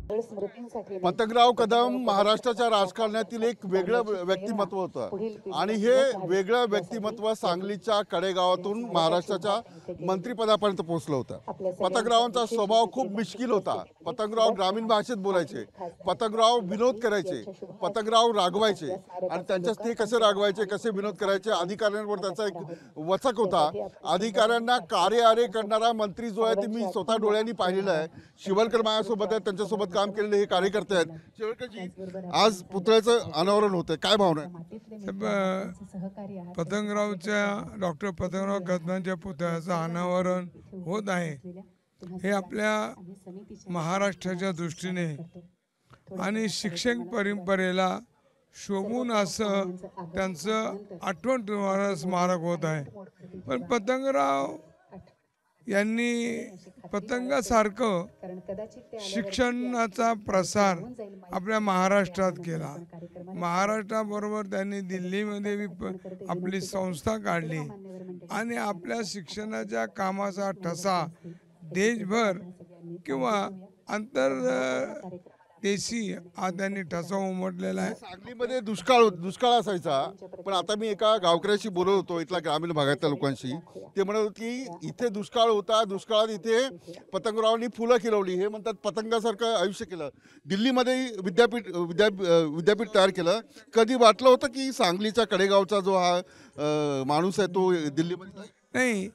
पतंगराव कदम महाराष्ट्राच्या राजकारणातील एक वेगळं व्यक्तिमत्व होतं आणि हे वेगळं व्यक्तिमत्व सांगलीच्या कडेगावातून महाराष्ट्राच्या मंत्रिपदापर्यंत पोहोचलं होतं। पतंगरावांचा स्वभाव खूप मिश्किल होता। पतंगराव ग्रामीण भाषेत बोलायचे, पतंगराव विनोद करायचे, पतंगराव रागवायचे आणि त्यांच्याच ते कसे रागवायचे, कसे विनोद करायचे, अधिकाऱ्यांवर त्याचा एक वचक होता। अधिकाऱ्यांना कार्य करणारा मंत्री जो आहे ते मी स्वतः डोळ्यांनी पाहिलेला आहे। शिवलकर माझ्यासोबत आहे, त्यांच्यासोबत काम केलेले हे कार्यकर्ते आहेत। शिवलकरजी, आज पुतळ्याचं अनावरण होतं, काय भावना आहे? पतंगरावच्या डॉक्टर पतंगराव कदमांच्या पुतळ्याचं अनावरण होत आहे। हे आपल्या महाराष्ट्राच्या दृष्टीने आणि शिक्षण परंपरेला शोभून असं त्यांचं आठवण ठेवणारं स्मारक होत आहे। पण पतंगराव यांनी पतंगासारखं शिक्षणाचा प्रसार आपल्या महाराष्ट्रात केला। महाराष्ट्राबरोबर त्यांनी दिल्लीमध्ये आपली संस्था काढली आणि आपल्या शिक्षणाच्या कामाचा ठसा देशभर किंवा देशी आज त्यांनी ठसा उमटलेला आहे। सांगलीमध्ये दुष्काळ असायचा, पण आता मी एका गावकऱ्याशी बोलत होतो, इथल्या ग्रामीण भागातल्या लोकांशी। ते म्हणत होते की इथे दुष्काळ होता, दुष्काळात इथे पतंगरावांनी फुलं खिलवली, हे म्हणतात पतंगासारखं आयुष्य केलं। दिल्लीमध्ये विद्यापीठ तयार केलं। कधी वाटलं होतं की सांगलीच्या कडेगावचा जो हा माणूस आहे तो दिल्लीमध्ये नाही?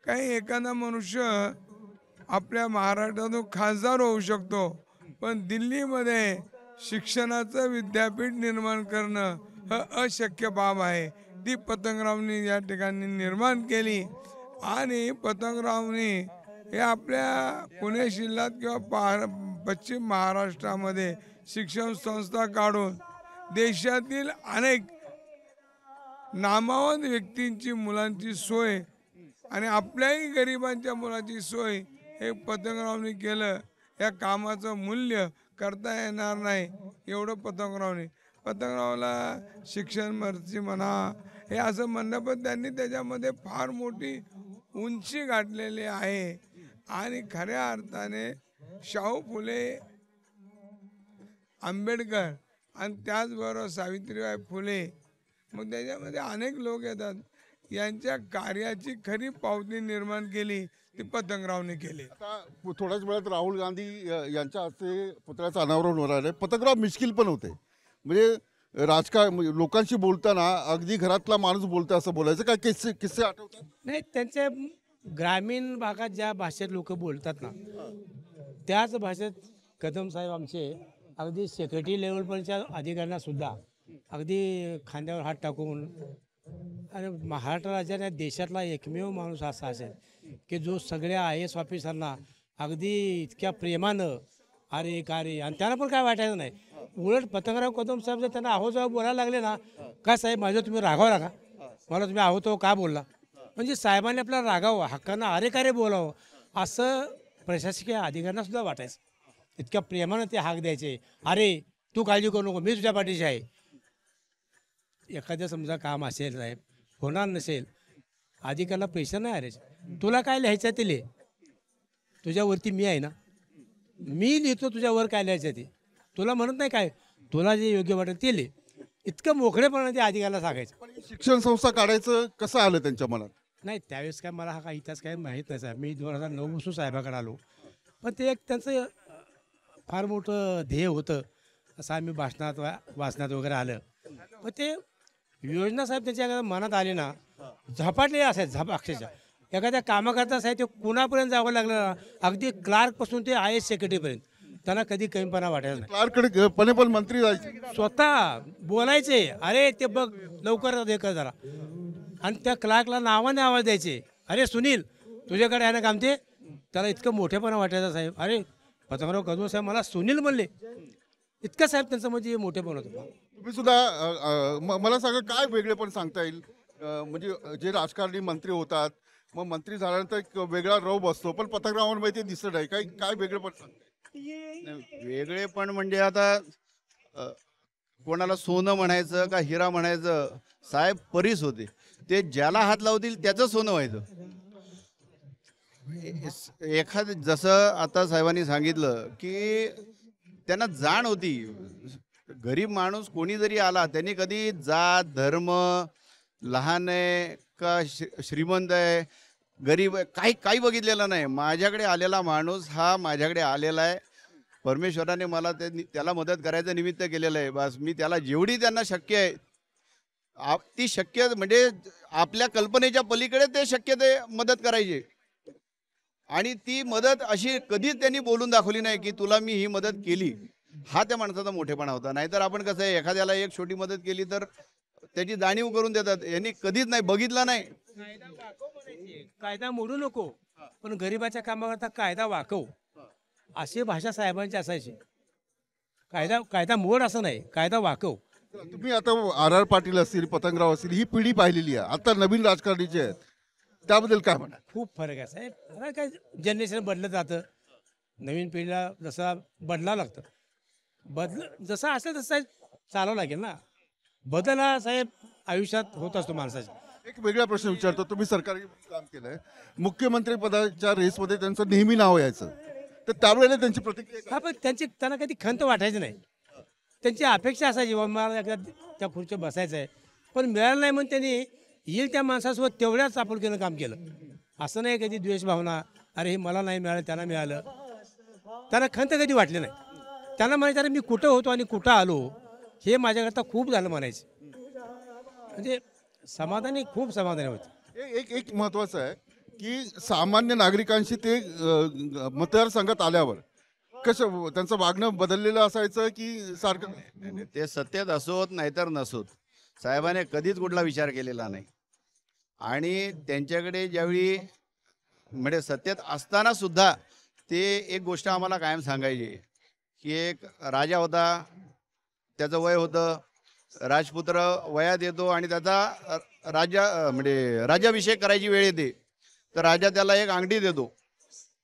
काही एखादा मनुष्य आपल्या महाराष्ट्रातून खासदार होऊ शकतो, पण दिल्लीमध्ये शिक्षणाचं विद्यापीठ निर्माण करणं हे अशक्य बाब आहे। ती पतंगरावनी या ठिकाणी निर्माण केली आणि पतंगरावनी हे आपल्या पुणे जिल्ह्यात किंवा पश्चिम महाराष्ट्रामध्ये शिक्षण संस्था काढून देशातील अनेक नामवंत व्यक्तींची मुलांची सोय आणि आपल्याही गरिबांच्या मुलाची सोय हे पतंगरावनी केलं। या कामाचं मूल्य करता येणार नाही एवढं पतंगरावला शिक्षण मर्जी म्हणा हे असं म्हणणं, पण त्यांनी त्याच्यामध्ये फार मोठी उंची गाठलेली आहे आणि खऱ्या अर्थाने शाहू फुले, आंबेडकर आणि त्याचबरोबर सावित्रीबाई फुले, मग त्याच्यामध्ये अनेक लोक येतात, यांच्या कार्याची खरी पावती निर्माण केली ती पतंगरावने केली। आता थोड्याच वेळात राहुल गांधी यांच्या हस्ते पुतळ्याचं अनावरण होणार आहे। पतंगराव मिश्किल पण होते, म्हणजे लोकांशी बोलताना अगदी घरातला माणूस बोलतो असं बोलायचं। काय किस्से आठवतात? नाही, त्यांच्या ग्रामीण भागात ज्या भाषेत लोक बोलतात ना त्याच भाषेत कदम साहेब आमचे अगदी सेक्रेटरी लेवलपर्यंतच्या अधिकाऱ्यांना सुद्धा अगदी खांद्यावर हात टाकून, आणि महाराष्ट्र राज्याने देशातला एकमेव माणूस असा असेल की जो सगळ्या IAS ऑफिसरना अगदी इतक्या प्रेमानं अरे का रे, आणि त्यांना पण काय वाटायचं नाही। उलट पतंगराव कदम साहेब जर त्यांना आहो जेव्हा बोलायला लागले ना, का साहेब माझं तुम्ही रागावला का, मला तुम्ही आहो तो का बोलला, म्हणजे साहेबांनी आपल्याला रागावं, हक्कानं अरे का रे बोलावं असं प्रशासकीय अधिकाऱ्यांना सुद्धा वाटायचं। इतक्या प्रेमानं ते हाक द्यायचे, अरे तू काळजी करू नको, मी तुझ्या पाठीशी आहे। एखाद्या समजा काम असेल साहेब, होणार नसेल, अधिकाऱ्याला प्रेशर नाही अरे, तुला काय लिहायचं ते लिह, तुझ्यावरती मी आहे ना, मी लिहितो तुझ्यावर काय लिहायचं ते, तुला म्हणत नाही काय, तुला जे योग्य वाटेल ते लिह, इतकं मोकळेपणाने ते अधिकाऱ्याला सांगायचं। शिक्षण संस्था काढायचं कसं आलं त्यांच्या मनात? नाही, त्यावेळेस काय मला हा काही इतिहास काय माहीत नाही साहेब, मी 2009 पासून साहेबाकडे आलो, पण ते एक त्यांचं फार मोठं ध्येय होतं असं आम्ही वाचनात वगैरे आलं, पण ते योजना साहेब त्यांच्या मनात आली ना, झपाटले असायचे अक्षरशः। एखाद्या कामाकरता साहेब ते कुणापर्यंत जावं लागलं ना, अगदी क्लार्कपासून ते IAS सेक्रेटरीपर्यंत त्यांना कधी कमीपणा वाटायचा नाही। क्लार्ककडे पण मंत्री जायचे, स्वतः बोलायचे, अरे ते बघ लवकर हे कर जरा, आणि त्या क्लार्कला नावाने आवाज द्यायचे, अरे सुनील तुझ्याकडे आहे ना काम ते, त्याला इतकं मोठेपणा वाटायचा साहेब, अरे पतंगराव कदम साहेब मला सुनील म्हणले, इतकं साहेब त्यांचं म्हणजे मोठेपण होतं। तुम्ही सुद्धा मला सांगा काय वेगळेपण सांगता येईल? म्हणजे जे राजकारणी मंत्री होतात, मग मंत्री झाल्यानंतर एक वेगळा रौब असतो, पण पतंगरावांमध्ये ते दिसत आहे, काय वेगळेपण सांगता येईल? वेगळेपण म्हणजे आता कोणाला सोनं म्हणायचं का हिरा म्हणायचं, साहेब परीस होते, ते ज्याला हात लावतील त्याचं सोनं व्हायचं। जसं आता साहेबांनी सांगितलं की त्यांना जाण होती. गरीब माणूस कोणी जरी आला त्यांनी कधी जात धर्म, लहान आहे का श्रीमंत आहे, गरीब आहे, काही बघितलेलं नाही. माझ्याकडे आलेला माणूस हा माझ्याकडे आलेला आहे. परमेश्वराने मला त्याला मदत करायचं निमित्त केलेलं आहे. बस मी त्याला जेवढी त्यांना शक्य आहे ती शक्य म्हणजे आपल्या कल्पनेच्या पलीकडे ते शक्य ते मदत करायची. आणि ती मदत अशी कधीच त्यांनी बोलून दाखवली नाही की तुला मी ही मदत केली. हा त्या माणसाचा मोठेपणा होता. नाहीतर आपण कसं आहे, एखाद्याला एक छोटी मदत केली तर त्याची जाणीव करून देतात. यांनी कधीच नाही बघितला नाही. कायदा मोडू नको पण गरिबाच्या कामाकरता कायदा वाकव, अशी भाषा साहेबांची असायची. कायदा मोड असं नाही, कायदा वाकव. तुम्ही आता आर पाटील असतील, पतंगराव असतील, ही पिढी पाहिलेली आहे. आता नवीन राजकारणी जे आहेत त्याबद्दल काय म्हणा? खूप फरक आहे साहेब. आता काय जनरेशन बदलत जातं, नवीन पिढीला जसा बदलावं लागतं. जसं असेल तसं चालावं लागेल ना. बदल हा साहेब आयुष्यात होत असतो माणसाच्या. एक वेगळा प्रश्न विचारतो. तुम्ही सरकारी काम केलंय, मुख्यमंत्री पदाच्या रेसमध्ये त्यांचं नेहमी नाव यायचं, तर त्यावेळेला त्यांची प्रतिक्रिया काय? हा पण त्यांना कधी खंत वाटायची नाही. त्यांची अपेक्षा असायची बाबा मला एकदा त्या खुर्चीवर बसायचं आहे, पण मिळालं नाही म्हणून त्यांनी येईल त्या माणसासोबत तेवढ्याच आपुलकीनं काम केलं. असं नाही कधी द्वेष भावना, अरे हे मला नाही मिळालं त्यांना मिळालं, त्यांना खंत कधी वाटली नाही. त्यांना म्हणायचं अरे मी कुठं होतो आणि कुठं आलो हे माझ्याकरता खूप झालं म्हणायचं. म्हणजे खूप समाधानी होते. एक एक महत्वाचं आहे की सामान्य नागरिकांशी ते मतदारसंघात आल्यावर कसं त्यांचं वागणं बदललेलं असायचं की सारखं? ते सत्तेत असोत नाहीतर नसोत, साहेबाने कधीच कुठला विचार केलेला नाही. आणि त्यांच्याकडे ज्यावेळी म्हणजे सत्तेत असताना सुद्धा ते एक गोष्ट आम्हाला कायम सांगायची की एक राजा होता, त्याचं वय होतं, राजपुत्र वयात येतो आणि त्याचा म्हणजे राज्याभिषेक करायची वेळ येते, तर राजा त्याला एक अंगठी देतो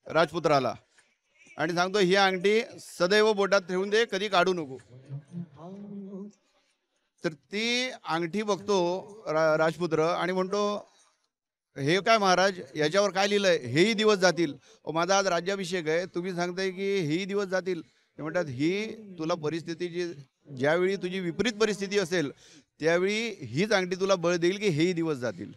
राजपुत्राला आणि सांगतो ही अंगठी सदैव बोटात ठेवून दे, कधी काढू नको. तर ती अंगठी बघतो राजपुत्र आणि म्हणतो हे काय महाराज, याच्यावर काय लिहिलंय? हेही दिवस जातील. माझा आज राज्याभिषेक आहे, तुम्ही सांगताय की हेही दिवस जातील. ते म्हणतात ही तुला परिस्थितीची, ज्यावेळी तुझी विपरीत परिस्थिती असेल त्यावेळी हीच अंगठी तुला बळ देईल की हेही दिवस जातील.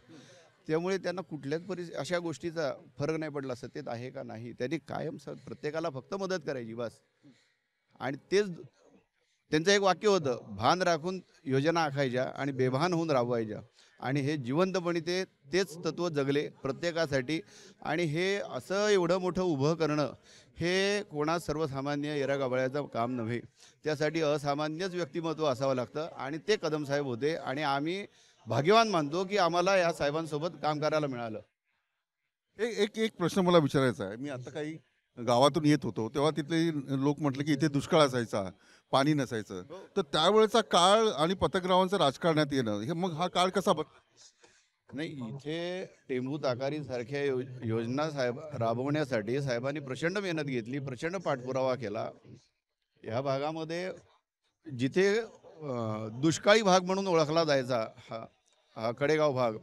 त्यामुळे त्यांना कुठल्याच अशा गोष्टीचा फरक नाही पडला सत्तेत आहे का नाही. त्यांनी कायम प्रत्येकाला फक्त मदत करायची बस. आणि तेच त्यांचं एक वाक्य होतं, भान राखून योजना आखायच्या आणि बेभान होऊन राबवायच्या. आणि हे जिवंतपणे तेच तत्व जगले प्रत्येकासाठी. आणि हे असं एवढं मोठं उभं करणं हे कोणा सर्वसामान्य येरागाबाळ्याचं काम नव्हे. त्यासाठी असामान्यच व्यक्तिमत्व असावं लागतं आणि ते कदम साहेब होते. आणि आम्ही भाग्यवान मानतो की आम्हाला या साहेबांसोबत काम करायला मिळालं. एक प्रश्न मला विचारायचा आहे. मी आता काही गावातून येत होतो तेव्हा तिथले लोक म्हटले की इथे दुष्काळ असायचा, पाणी नसायचं, तर त्यावेळेचा काळ आणि पतंगरावांचं राजकारणात येणं, हे मग हा काळ कसा नाही, इथे टेंभू ताकारी सारख्या योजना राबवण्यासाठी साहेबांनी प्रचंड मेहनत घेतली, प्रचंड पाठपुरावा केला. ह्या भागामध्ये जिथे दुष्काळी भाग म्हणून ओळखला जायचा हा कडेगाव भाग,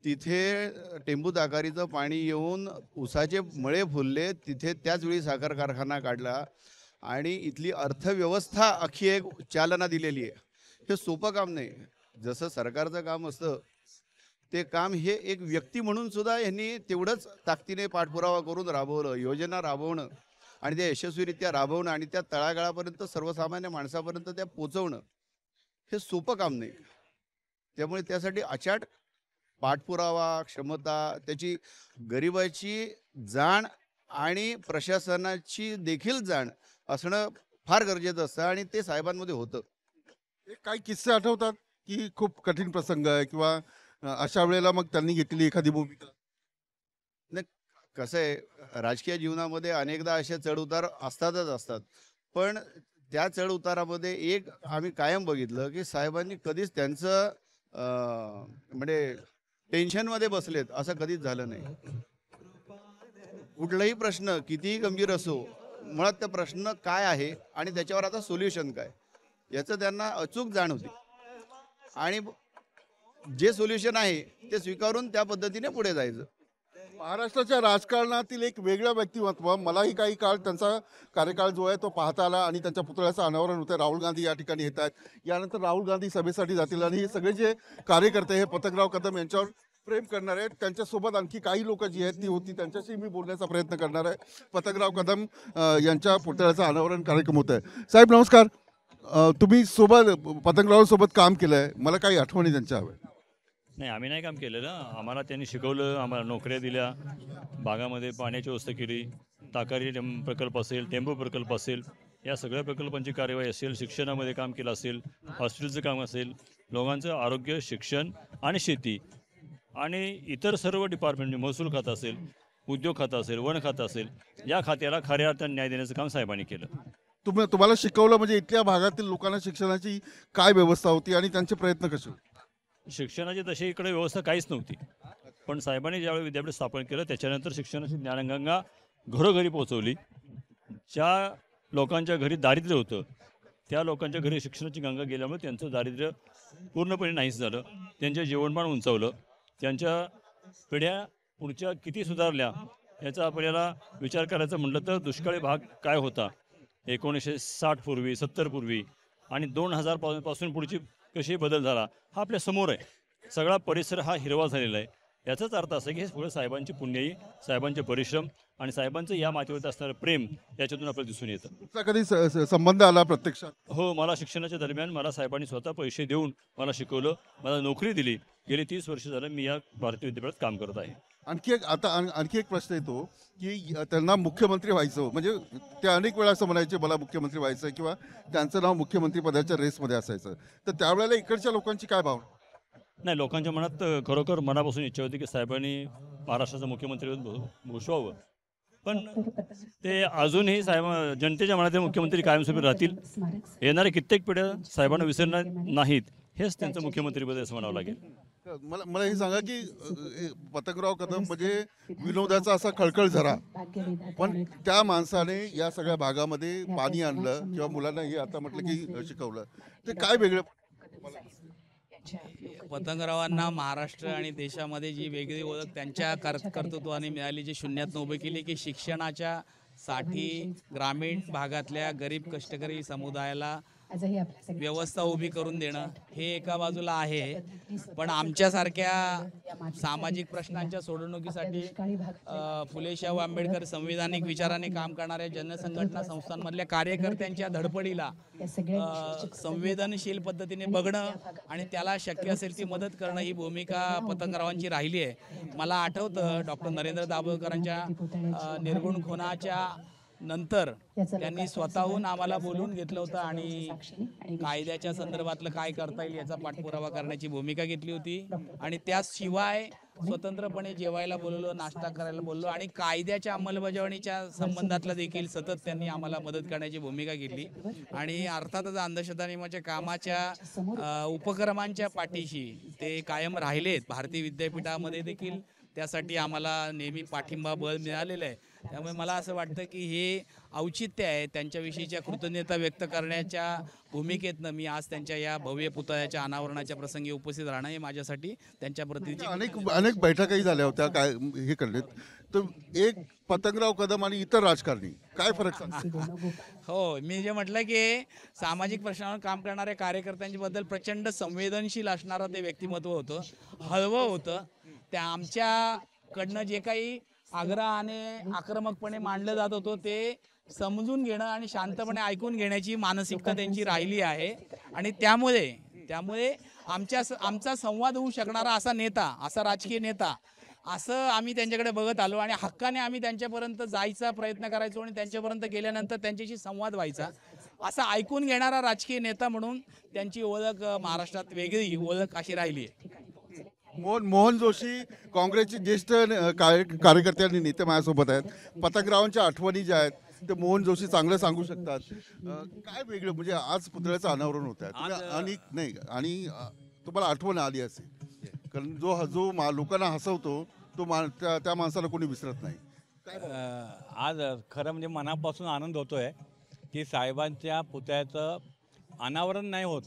तिथे टेंभू ताकारीचं पाणी येऊन ऊसाचे मळे फुलले. तिथे त्याचवेळी साखर कारखाना काढला आणि इथली अर्थव्यवस्था अख्खी एक चालना दिलेली आहे. हे सोपं काम नाही. जसं सरकारचं काम असतं ते काम हे एक व्यक्ती म्हणून सुद्धा यांनी तेवढंच ताकदीने पाठपुरावा करून राबवलं. योजना राबवणं आणि त्या यशस्वीरित्या राबवणं आणि त्या तळागाळापर्यंत सर्वसामान्य माणसापर्यंत त्या पोचवणं हे सोपं काम नाही. त्यामुळे त्यासाठी अचाट पाठपुरावा, क्षमता, त्याची गरिबाची जाण आणि प्रशासनाची देखील जाण असणं फार गरजेचं असतं आणि ते साहेबांमध्ये होतं. काही किस्से आठवतात की खूप कठीण प्रसंग आहे किंवा अशा वेळेला मग त्यांनी घेतलेली एखादी भूमिका? नाही, कसं आहे, राजकीय जीवनामध्ये अनेकदा असे चढउतार असतात. पण त्या चढउतारामध्ये एक आम्ही कायम बघितलं की साहेबांनी कधीच त्यांचं म्हणजे टेन्शनमध्ये बसलेत असं कधीच झालं नाही. कुठलाही प्रश्न कितीही गंभीर असो, मुळात त्या प्रश्न काय आहे आणि त्याच्यावर आता सोल्युशन काय याचं त्यांना अचूक जाण होती. आणि जे सोल्युशन आहे ते स्वीकारून त्या पद्धतीने पुढे जायचं. महाराष्ट्राच्या राजकारणातील एक वेगळं व्यक्तिमत्व, मलाही काही काळ त्यांचा कार्यकाळ जो आहे तो पाहता आला आणि त्यांच्या पुतळ्याचं अनावरण होतं. राहुल गांधी या ठिकाणी येत आहेत, यानंतर राहुल गांधी सभेसाठी जातील आणि हे सगळे जे कार्यकर्ते हे पतंगराव कदम यांच्यावर प्रेम करणार आहेत. त्यांच्यासोबत आणखी काही लोक जी आहेत ती होती, त्यांच्याशी मी बोलण्याचा प्रयत्न करणार आहे. पतंगराव कदम यांच्या पुतळ्याचं अनावरण कार्यक्रम होत आहे. साहेब नमस्कार. तुम्ही पतंगरावांसोबत काम केलं आहे, मला काही आठवणी त्यांच्या हव्या. नाही, आम्ही नाही काम केलेलं. आम्हाला त्यांनी शिकवलं, आम्हाला नोकऱ्या दिल्या, भागामध्ये पाण्याची व्यवस्था केली, ताकारी प्रकल्प असेल, टेंबू प्रकल्प असेल, या सगळ्या प्रकल्पांची कार्यवाही असेल, शिक्षणामध्ये काम केलं असेल, हॉस्पिटलचं काम असेल, लोकांचं आरोग्य, शिक्षण आणि शेती आणि इतर सर्व डिपार्टमेंट, महसूल खातं असेल, उद्योग खातं असेल, वन खातं असेल, या खात्याला खऱ्या अर्थाने न्याय देण्याचं काम साहेबांनी केलं. तुम्हाला शिकवलं म्हणजे इथल्या भागातील लोकांना शिक्षणाची काय व्यवस्था होती आणि त्यांचे प्रयत्न कसे होते? शिक्षणाची तशी इकडे व्यवस्था काहीच नव्हती, पण साहेबांनी ज्यावेळी विद्यापीठ स्थापन केलं त्याच्यानंतर शिक्षणाची ज्ञानगंगा घरोघरी पोहोचवली. ज्या लोकांच्या घरी दारिद्र्य होतं त्या लोकांच्या घरी शिक्षणाची गंगा गेल्यामुळे त्यांचं दारिद्र्य पूर्णपणे नाहीच झालं, त्यांचं जीवनमान उंचावलं, त्यांच्या पिढ्या पुढच्या किती सुधारल्या याचा आपल्याला विचार करायचा म्हटलं तर दुष्काळी भाग काय होता 1960 पूर्वी, 70 पूर्वी आणि 2000 पासून पुढची कशी बदल झाला हा आपल्या समोर आहे. सगळा परिसर हा हिरवा झालेला आहे. याचाच अर्थ असा की हे सगळं साहेबांची पुण्याई, साहेबांचे परिश्रम आणि साहेबांचं या मातीवरती असणारं प्रेम याच्यातून आपल्याला दिसून येतं. तुमचा कधी संबंध आला प्रत्यक्षात? हो, मला शिक्षणाच्या दरम्यान मला साहेबांनी स्वतः पैसे देऊन मला शिकवलं, मला नोकरी दिली. गेली 30 वर्ष झालं मी या भारतीय विद्यापीठात काम करत आहे. आणखी एक प्रश्न येतो की त्यांना मुख्यमंत्री व्हायचं, म्हणजे ते अनेक वेळा असं म्हणायचे मला मुख्यमंत्री व्हायचं किंवा त्यांचं नाव मुख्यमंत्री पदाच्या रेसमध्ये असायचं, तर त्यावेळेला इकडच्या लोकांची काय भावना? नाही, लोकांच्या मनात खरोखर मनापासून इच्छा होती की साहेबांनी महाराष्ट्राचं मुख्यमंत्री घोषवावं, पण ते अजूनही जनतेच्या मनातील मुख्यमंत्री कायमस्वरूपी राहतील. येणाऱ्या कित्येक पिढ्या साहेबांना विसरणार नाहीत, हेच त्यांचं मुख्यमंत्रीपद असं म्हणावं लागेल. मला हे सांगा की पतंगराव कदम म्हणजे विनोदाचा असा खळखळ झरा, पण त्या माणसाने या सगळ्या भागामध्ये पाणी आणलं किंवा मुलांना हे आता म्हटलं की शिकवलं, ते काय वेगळं? पतंगरावांना महाराष्ट्र आणि देशामध्ये जी वेगळी ओळख त्यांच्या कर्तृत्वाने मिळाली, जी शून्यातनं उभी केली की शिक्षणाच्या साठी ग्रामीण भागातल्या गरीब कष्टकरी समुदायाला व्यवस्था उभी करून देणं हे एका बाजूला आहे, पण आमच्यासारख्या सामाजिक प्रश्नांच्या सोडवणुकीसाठी फुले शाहू आंबेडकर संविधानिक विचाराने काम करणाऱ्या जनसंघटना संस्थांमधल्या कार्यकर्त्यांच्या धडपडीला संवेदनशील पद्धतीने बघणं आणि त्याला शक्य असेल ती मदत करणं ही भूमिका पतंगरावांची राहिली आहे. मला आठवतं डॉक्टर नरेंद्र दाभोळकरांच्या निर्गुण खुनाच्या नंतर त्यांनी स्वतःहून आम्हाला बोलवून घेतलं होतं आणि कायद्याच्या संदर्भातलं काय करता येईल याचा पाठपुरावा करण्याची भूमिका घेतली होती आणि त्याशिवाय स्वतंत्रपणे जेवायला बोलवलं, नाश्ता करायला बोललो आणि कायद्याच्या अंमलबजावणीच्या संबंधातलं देखील सतत त्यांनी आम्हाला मदत करण्याची भूमिका घेतली आणि अर्थातच अंधश्रद्धा नियमाच्या कामाच्या उपक्रमांच्या पाठीशी ते कायम राहिलेत. भारतीय विद्यापीठामध्ये देखील त्यासाठी आम्हाला नेहमी पाठिंबा बळ मिळालेलं आहे. त्यामुळे मला असं वाटतं की हे औचित्य आहे त्यांच्याविषयीच्या कृतज्ञता व्यक्त करण्याच्या भूमिकेतनं मी आज त्यांच्या या भव्य पुतळ्याच्या अनावरणाच्या प्रसंगी उपस्थित राहणं हे माझ्यासाठी त्यांच्या प्रतिनिधी. अनेक बैठकाही झाल्या होत्या, काय हे करलेत, तर एक पतंगराव कदम आणि इतर राजकारणी काय फरक सांगतो? हो, मी जे म्हटलं की सामाजिक प्रश्नावर काम करणाऱ्या कार्यकर्त्यांबद्दल प्रचंड संवेदनशील असणारं ते व्यक्तिमत्व होतं, हळवं होतं. त्या आमच्याकडनं जे काही आग्रहाने आक्रमकपणे मांडलं जात होतं ते समजून घेणं आणि शांतपणे ऐकून घेण्याची मानसिकता त्यांची राहिली आहे आणि त्यामुळे आमचा संवाद होऊ शकणारा असा नेता, असा राजकीय नेता असं आम्ही त्यांच्याकडे बघत आलो आणि हक्काने आम्ही त्यांच्यापर्यंत जायचा प्रयत्न करायचो आणि त्यांच्यापर्यंत गेल्यानंतर त्यांच्याशी संवाद व्हायचा. असा ऐकून घेणारा राजकीय नेता म्हणून त्यांची ओळख महाराष्ट्रात वेगळी ओळख अशी राहिली आहे. मोहन जोशी काँग्रेसचे ज्येष्ठ कार्यकर्ते आणि नेते माझ्यासोबत आहेत. पतंगरावांच्या आठवणी ज्या आहेत ते मोहन जोशी चांगलं सांगू शकतात. काय वेगळं म्हणजे आज पुतळ्याचं अनावरण होत आहे आणि तुम्हाला आठवण आली असेल, कारण जो लोकांना हसवतो तो त्या माणसाला कोणी विसरत नाही. आज खरं म्हणजे मनापासून आनंद होतोय की साहेबांच्या पुतळ्याचं अनावरण नाही होत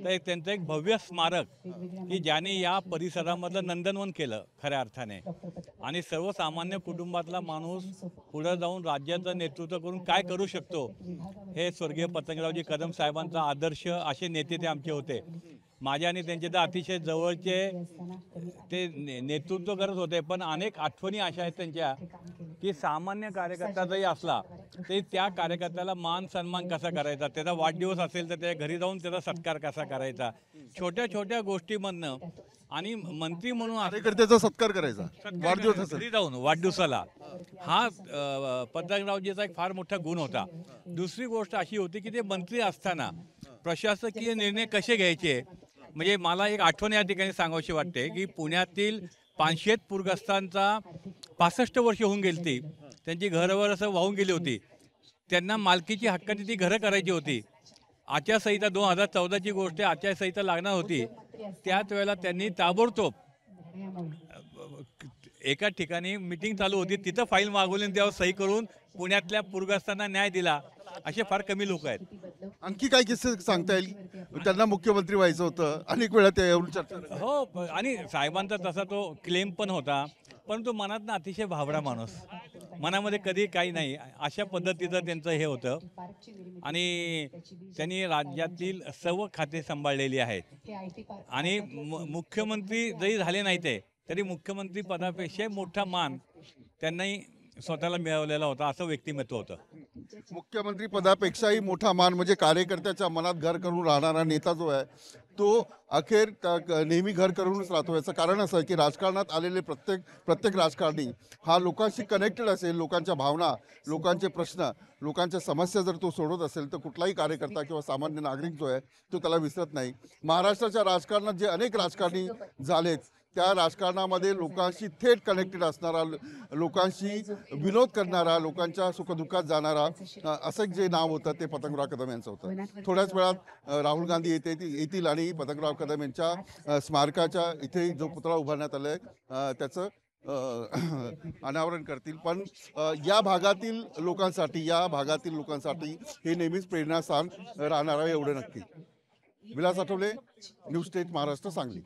तर त्यांचं एक भव्य स्मारक की ज्याने या परिसरामधलं नंदनवन केलं खऱ्या अर्थाने. आणि सर्वसामान्य कुटुंबातला माणूस पुढे जाऊन राज्याचं नेतृत्व करून काय करू शकतो हे स्वर्गीय पतंगरावजी कदम साहेबांचा आदर्श असे नेते ते आमचे होते. माझे आणि त्यांचे तर अतिशय जवळचे ते नेतृत्व करत होते. पण अनेक आठवणी अशा आहेत त्यांच्या की सामान्य कार्यकर्ता जरी असला तरी त्या कार्यकर्त्याला मान सन्मान कसा करायचा, त्याचा वाढदिवस असेल तर त्या घरी जाऊन त्याचा सत्कार कसा करायचा, छोट्या छोट्या गोष्टीमधनं. आणि मंत्री म्हणून कार्यकर्त्याचा सत्कार करायचा वाढदिवस असेल घरी जाऊन वाढदिवसाला, हा पतंगरावजीचा एक फार मोठा गुण होता. दुसरी गोष्ट अशी होती की ते मंत्री असताना प्रशासकीय निर्णय कसे घ्यायचे. म्हणजे मला एक आठवण या ठिकाणी सांगावीशी वाटते की पुण्यातील पानशेत पूरग्रस्तांचा 65 वर्ष होऊन गेली ती, त्यांची घरवर असं वाहून गेली होती. त्यांना मालकीची हक्काची ती घरं करायची होती. आचारसंहिता 2014ची गोष्ट, आचारसंहिता लागणार होती. त्याच वेळेला त्यांनी ताबडतोब एका ठिकाणी मीटिंग चालू होती, तिथं फाईल मागवली आणि त्यावर सही करून पुण्यातल्या पूरग्रस्तांना न्याय दिला. असे फार कमी लोक आहेत. आणखी काय किस्से सांगता येईल? त्यांना मुख्यमंत्री व्हायचं होतं, अनेक वेळा त्यावरून चर्चा झाली. हो, आणि साहेबांचा तसा तो क्लेम पण होता, परंतु मनात ना अतिशय भाबडा माणूस, मनामध्ये कधी काही नाही अशा पद्धतीचं त्यांचं हे होतं. आणि त्यांनी राज्यातील सर्व खाते सांभाळलेली आहेत. आणि मुख्यमंत्री जरी झाले नाही ते तरी मुख्यमंत्री पदापेक्षा मोठा मान त्यांनाही स्वतःला मिळवलेला होता, असं व्यक्तिमत्व होतं. मुख्यमंत्री पदापेक्षाही मोठा मान म्हणजे कार्यकर्त्याच्या मनात घर करून राहणारा नेता जो आहे तो अखेर नेहमी घर करूनच राहतो. याचं कारण असं आहे की राजकारणात आलेले प्रत्येक राजकारणी हा लोकांशी कनेक्टेड असेल, लोकांच्या भावना, लोकांचे प्रश्न, लोकांच्या समस्या जर तो सोडवत असेल तर कुठलाही कार्यकर्ता किंवा सामान्य नागरिक जो आहे तो त्याला विसरत नाही. महाराष्ट्राच्या राजकारणात जे अनेक राजकारणी झालेत त्या राजकारणामध्ये लोकांशी थेट कनेक्टेड असणारा, लोकांशी विनोद करणारा, लोकांच्या सुखदुःखात जाणारा असं जे नाव होतं ते पतंगराव कदम यांचं होतं. थोड्याच वेळात राहुल गांधी येतील आणि पतंगराव कदम यांच्या स्मारकाच्या इथे जो पुतळा उभारण्यात आला आहे त्याचं अनावरण करतील. पण या भागातील लोकांसाठी हे नेहमीच प्रेरणास्थान राहणार आहे एवढं नक्की. Vilas Athawale, news state Maharashtra, Sangli.